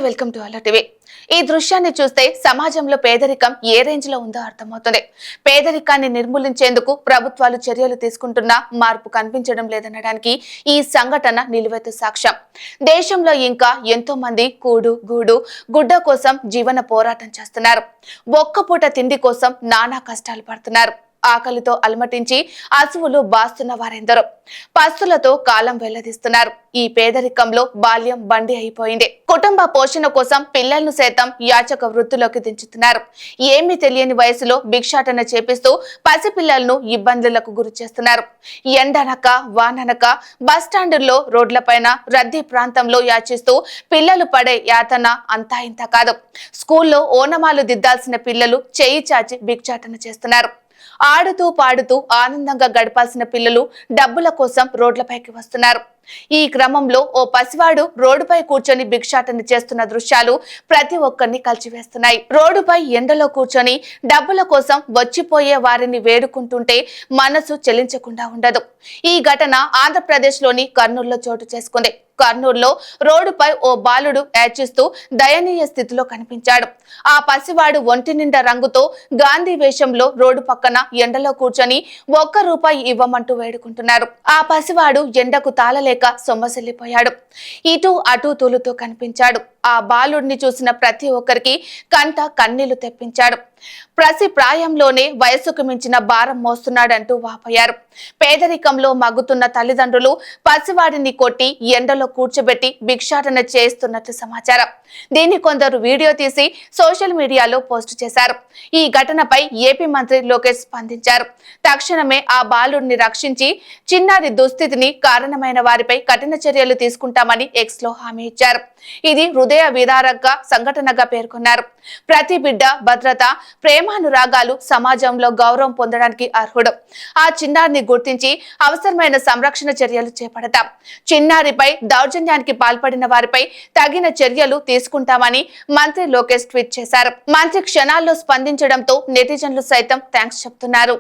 Welcome to అలా TV. ఈ దృశ్యాన్ని చూస్తే సమాజంలో పేదరికం ఏ రేంజ్ లో ఉందో అర్థమవుతుంది. పేదరికాన్ని నిర్మూలించేందుకు ప్రభుత్వాలు చర్యలు తీసుకుంటున్నా మార్పు కనిపించడం లేదనడానికి ఈ సంఘటన నిలువెత్తు సాక్ష్యం. దేశంలో ఇంకా ఎంతో మంది కూడు గూడు గుడ్డ కోసం జీవన పోరాటం చేస్తున్నారు. ఒక్క పూట తిండి కోసం నానా కష్టాలు పడుతున్నారు. ఆకలితో అలమటించి అసువులు బాస్తున్న వారెందరో పస్తులతో కాలం వెల్లదీస్తున్నారు. ఈ పేదరికంలో బాల్యం బండి అయిపోయింది. కుటుంబ పోషణ కోసం పిల్లలను సైతం యాచక వృత్తిలోకి దించుతున్నారు. ఏమీ తెలియని వయసులో భిక్షాటన చేపిస్తూ పసిపిల్లలను ఇబ్బందులకు గురి చేస్తున్నారు. ఎండనక వాననక బస్టాండుల్లో రోడ్లపైన రద్దీ ప్రాంతంలో యాచిస్తూ పిల్లలు పడే యాతన అంతా ఇంత కాదు. స్కూల్లో ఓనమాలు దిద్దాల్సిన పిల్లలు చేయి చాచి భిక్షాటన చేస్తున్నారు. ఆడుతూ పాడుతూ ఆనందంగా గడపాల్సిన పిల్లలు డబ్బుల కోసం రోడ్లపైకి వస్తున్నారు. ఈ క్రమంలో ఓ పసివాడు రోడ్డుపై కూర్చొని భిక్షాటన చేస్తున్న దృశ్యాలు ప్రతి ఒక్కరిని కలిచివేస్తున్నాయి. రోడ్డుపై ఎండలో కూర్చొని డబ్బుల కోసం వచ్చిపోయే వారిని వేడుకుంటుంటే మనసు చెలించకుండా ఉండదు. ఈ ఘటన ఆంధ్రప్రదేశ్ లోని కర్నూలులో చోటు చేసుకుంది. కర్నూలులో రోడ్డుపై ఓ బాలుడు యాచిస్తూ దయనీయ స్థితిలో కనిపించాడు. ఆ పసివాడు ఒంటి నిండా రంగుతో గాంధీ వేషంలో రోడ్డు పక్కన ఎండలో కూర్చొని ₹1 ఇవ్వమంటూ వేడుకుంటున్నారు. ఆ పసివాడు ఎండకు తాళలేక సొమ్మసిల్లిపోయాడు. ఇటు అటు తూలుతూ కనిపించాడు. ఆ బాలుడిని చూసిన ప్రతి ఒక్కరికి కంట కన్నీళ్లు తెప్పించాడు. ప్రసి ప్రాయంలోనే వయసుకు మించిన భారం మోస్తున్నాడంటూ వాపోయారు. పేదరికంలో మగ్గుతున్న తల్లిదండ్రులు పసివాడిని కొట్టి ఎండలో కూర్చోబెట్టి భిక్షాటన చేస్తున్నట్లు సమాచారం. దీన్ని కొందరు వీడియో తీసి సోషల్ మీడియాలో పోస్టు చేశారు. ఈ ఘటనపై ఏపీ మంత్రి లోకేష్ స్పందించారు. తక్షణమే ఆ బాలుడిని రక్షించి చిన్నారి దుస్థితిని కారణమైన వారిపై కఠిన చర్యలు తీసుకుంటామని ఎక్స్ లో హామీ ఇచ్చారు. ఇది హృదయ విదారక సంఘటనగా పేర్కొన్నారు. ప్రతి బిడ్డ భద్రత, ప్రేమానురాగాలు సమాజంలో గౌరవం పొందడానికి అర్హుడు. ఆ చిన్నారిని గుర్తించి అవసరమైన సంరక్షణ చర్యలు చేపడతాం. చిన్నారిపై దౌర్జన్యానికి పాల్పడిన వారిపై తగిన చర్యలు తీసుకుంటామని మంత్రి లోకేష్ ట్వీట్ చేశారు. మంత్రి క్షణాల్లో స్పందించడంతో నెటిజన్లు సైతం థ్యాంక్స్ చెప్తున్నారు.